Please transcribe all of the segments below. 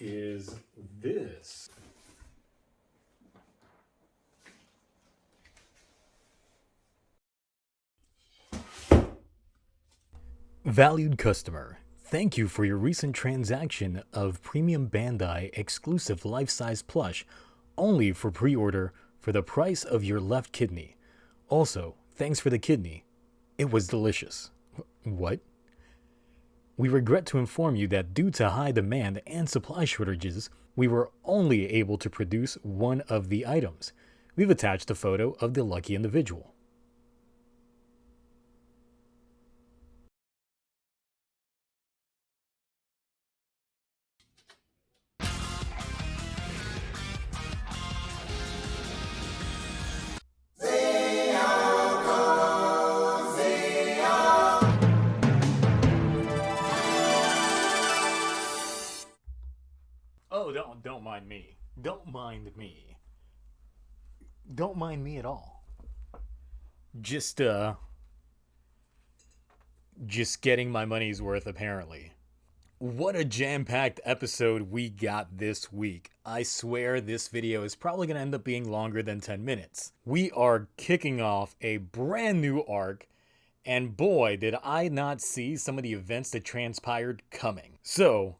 is this? Valued customer, thank you for your recent transaction of premium Bandai exclusive life-size plush only for pre-order for the price of your left kidney. Also, thanks for the kidney. It was delicious. What? We regret to inform you that due to high demand and supply shortages, we were only able to produce one of the items. We've attached a photo of the lucky individual. Oh, don't mind me. Don't mind me. Don't mind me at all. Just getting my money's worth, apparently. What a jam-packed episode we got this week. I swear this video is probably going to end up being longer than 10 minutes. We are kicking off a brand new arc, and boy, did I not see some of the events that transpired coming. So,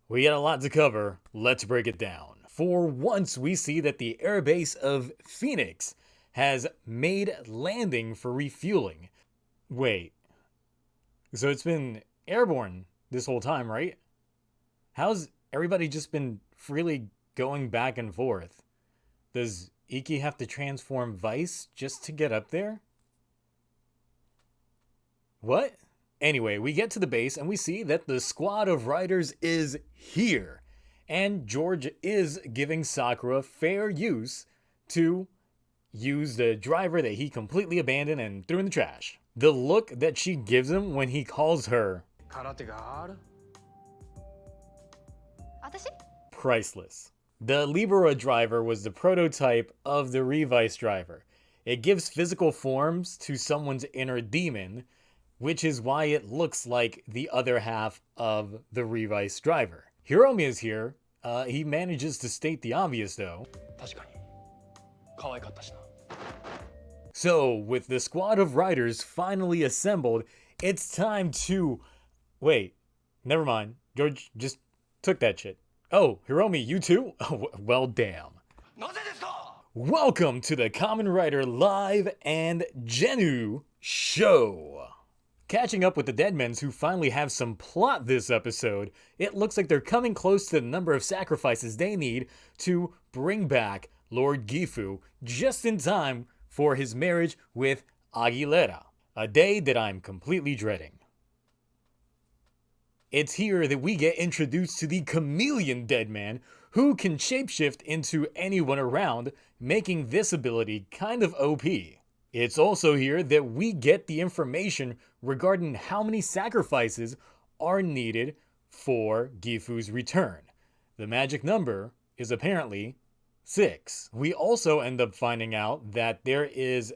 we got a lot to cover. Let's break it down. For once, we see that the airbase of Phoenix has made landing for refueling. Wait, so it's been airborne this whole time, right? How's everybody just been freely going back and forth? Does Iki have to transform Vice just to get up there? What? Anyway, we get to the base and we see that the squad of riders is here. And George is giving Sakura fair use to use the driver that he completely abandoned and threw in the trash. The look that she gives him when he calls her priceless. The Libera driver was the prototype of the Revice driver. It gives physical forms to someone's inner demon, which is why it looks like the other half of the Revice driver. Hiromi is here. He manages to state the obvious though. So, with the squad of riders finally assembled, it's time to... Wait, never mind. George just took that shit. Oh, Hiromi, you too? Oh, well, damn. Welcome to the Kamen Rider Live and Genu Show. Catching up with the Deadmens who finally have some plot this episode, it looks like they're coming close to the number of sacrifices they need to bring back Lord Gifu just in time for his marriage with Aguilera, a day that I'm completely dreading. It's here that we get introduced to the Chameleon Deadman, who can shapeshift into anyone around, making this ability kind of OP. It's also here that we get the information regarding how many sacrifices are needed for Gifu's return. The magic number is apparently 6. We also end up finding out that there is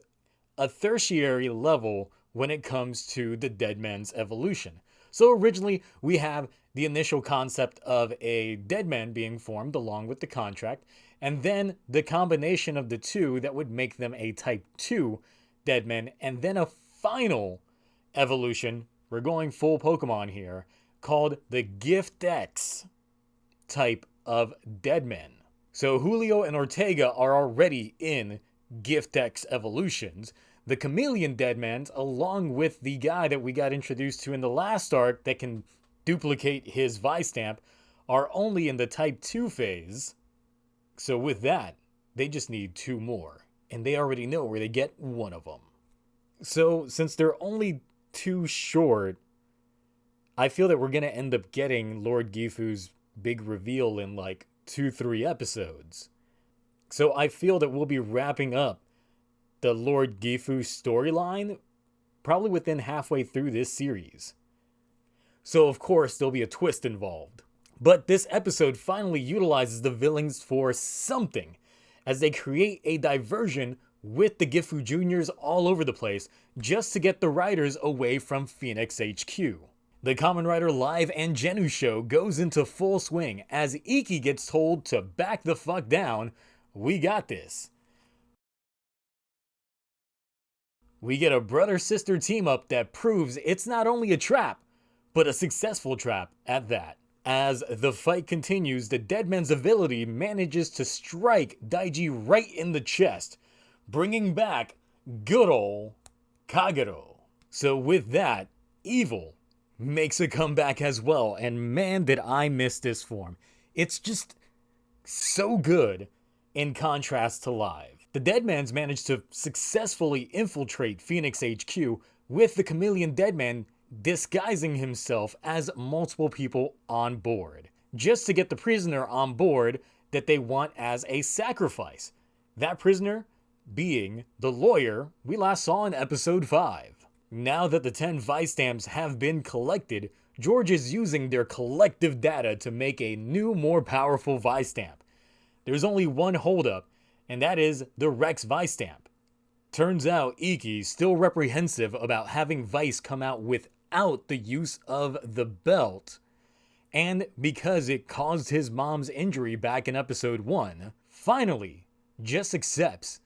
a tertiary level when it comes to the Deadman's evolution. So originally we have the initial concept of a Deadman being formed along with the contract, and then the combination of the two that would make them a Type 2 Deadman, and then a final evolution, we're going full Pokemon here, called the Gift X type of Deadman. So Julio and Ortega are already in Gift X evolutions. The Chameleon Deadmans, along with the guy that we got introduced to in the last arc that can duplicate his Vice stamp, are only in the Type 2 phase. So with that, they just need 2 more. And they already know where they get one of them. So since they're only 2 short, I feel that we're going to end up getting Lord Gifu's big reveal in like 2-3 episodes. So I feel that we'll be wrapping up the Lord Gifu storyline probably within halfway through this series. So of course there'll be a twist involved. But this episode finally utilizes the villains for something, as they create a diversion with the Gifu Juniors all over the place just to get the riders away from Phoenix HQ. The Kamen Rider Live and Genu show goes into full swing as Iki gets told to back the fuck down. We got this. We get a brother-sister team-up that proves it's not only a trap, but a successful trap at that. As the fight continues, the Deadman's ability manages to strike Daiji right in the chest, bringing back good ol' Kagero. So with that, Evil makes a comeback as well, and man did I miss this form. It's just so good in contrast to Live. The Deadman's managed to successfully infiltrate Phoenix HQ with the Chameleon Deadman disguising himself as multiple people on board, just to get the prisoner on board that they want as a sacrifice. That prisoner being the lawyer we last saw in episode 5. Now that the 10 Vice stamps have been collected, George is using their collective data to make a new, more powerful Vice stamp. There's only one holdup, and that is the Rex Vice stamp. Turns out Iki's still reprehensive about having Vice come out without the use of the belt, and because it caused his mom's injury back in episode 1, finally just accepts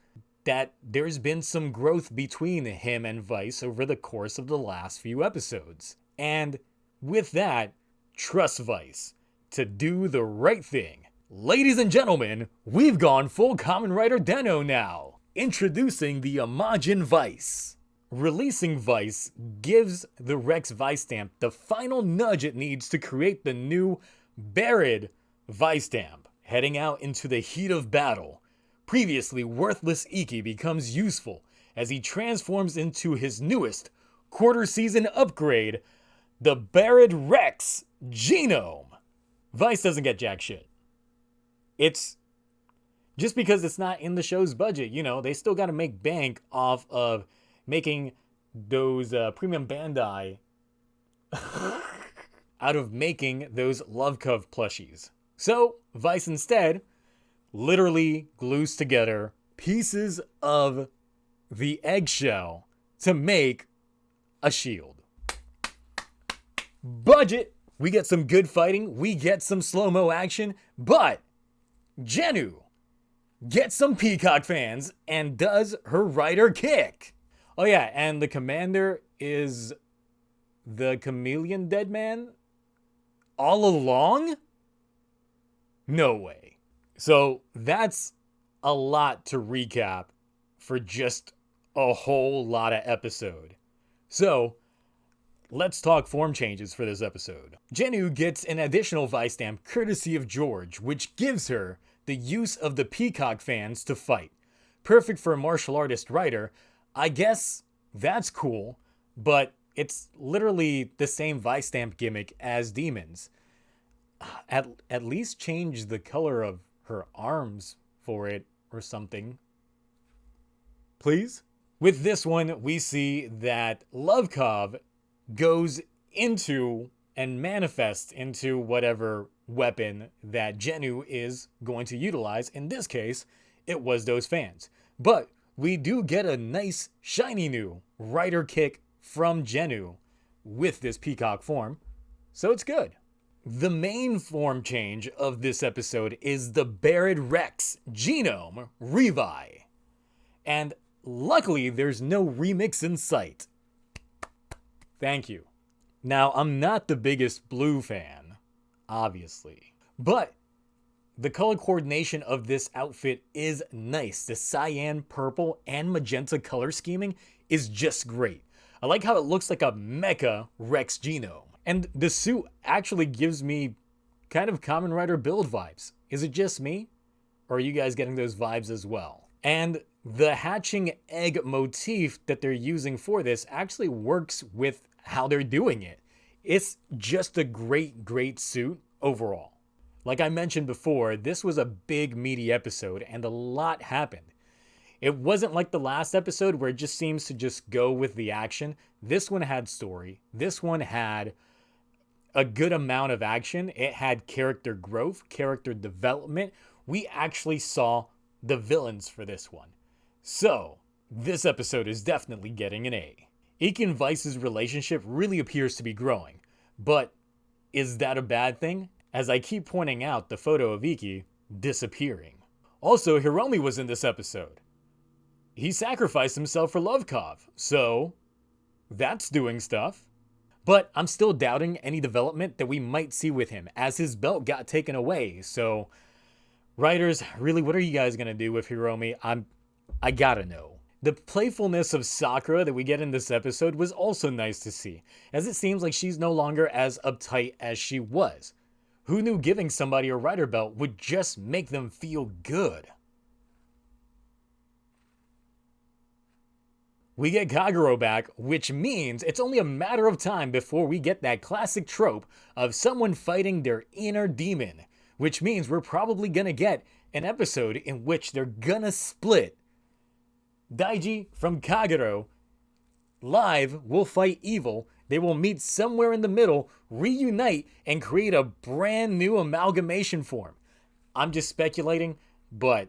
that there's been some growth between him and Vice over the course of the last few episodes. And with that, trusts Vice to do the right thing. Ladies and gentlemen, we've gone full Kamen Rider Den-O now. Introducing the Imagine Vice. Releasing Vice gives the Rex Vice stamp the final nudge it needs to create the new Buried Vice stamp. Heading out into the heat of battle, previously worthless Iki becomes useful as he transforms into his newest quarter-season upgrade, the Buried Rex Genome. Vice doesn't get jack shit. It's just because it's not in the show's budget, you know, they still got to make bank off of making those premium Bandai out of making those Lovekov plushies. So Vice instead literally glues together pieces of the eggshell to make a shield. Budget! We get some good fighting, we get some slow-mo action, but Genu gets some Peacock fans and does her rider kick. Oh yeah, and the commander is the Chameleon Deadman all along? No way. So that's a lot to recap for just a whole lot of episode. So let's talk form changes for this episode. Genu gets an additional Vice stamp courtesy of George, which gives her the use of the Peacock fans to fight. Perfect for a martial artist writer. I guess that's cool, but it's literally the same Vice stamp gimmick as Demons. At least change the color of her arms for it or something. Please? With this one, we see that Lovekov goes into and manifests into whatever weapon that Genu is going to utilize. In this case, it was those fans. But we do get a nice, shiny new rider kick from Genu with this Peacock form, so it's good. The main form change of this episode is the Buried Rex Genome Revice. And luckily, there's no remix in sight. Thank you. Now, I'm not the biggest blue fan, obviously, but the color coordination of this outfit is nice. The cyan, purple, and magenta color scheming is just great. I like how it looks like a mecha Rex Genome. And the suit actually gives me kind of Kamen Rider build vibes. Is it just me? Or are you guys getting those vibes as well? And the hatching egg motif that they're using for this actually works with how they're doing it. It's just a great suit overall. Like I mentioned before, this was a big meaty episode and a lot happened. It wasn't like the last episode where it just seems to just go with the action. This one had story. This one had a good amount of action. It had character growth, character development. We actually saw the villains for this one. So, this episode is definitely getting an A. Iki and Vice's relationship really appears to be growing. But is that a bad thing? As I keep pointing out the photo of Iki disappearing. Also, Hiromi was in this episode. He sacrificed himself for Lovekov, so that's doing stuff. But I'm still doubting any development that we might see with him, as his belt got taken away. So, writers, really, what are you guys gonna do with Hiromi? I gotta know. The playfulness of Sakura that we get in this episode was also nice to see, as it seems like she's no longer as uptight as she was. Who knew giving somebody a rider belt would just make them feel good? We get Kagero back, which means it's only a matter of time before we get that classic trope of someone fighting their inner demon, which means we're probably gonna get an episode in which they're gonna split. Daiji from Kagero live will fight evil. They will meet somewhere in the middle, reunite, and create a brand new amalgamation form. I'm just speculating, but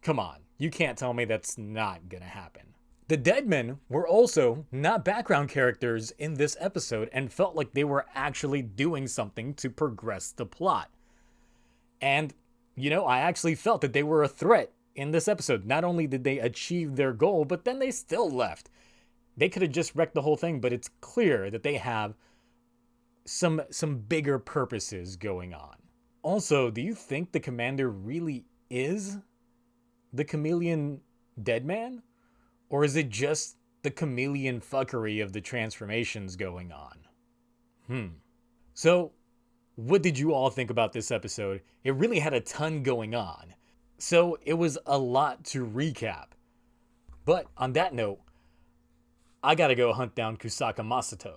come on, you can't tell me that's not gonna happen. The Deadmen were also not background characters in this episode and felt like they were actually doing something to progress the plot. And, I actually felt that they were a threat in this episode. Not only did they achieve their goal, but then they still left. They could have just wrecked the whole thing, but it's clear that they have some bigger purposes going on. Also, do you think the commander really is the chameleon Deadman? Or is it just the chameleon fuckery of the transformations going on? So, what did you all think about this episode? It really had a ton going on. So, it was a lot to recap. But on that note, I gotta go hunt down Kusaka Masato.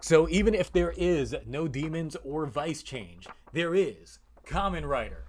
So even if there is no demons or vice change, there is Kamen Rider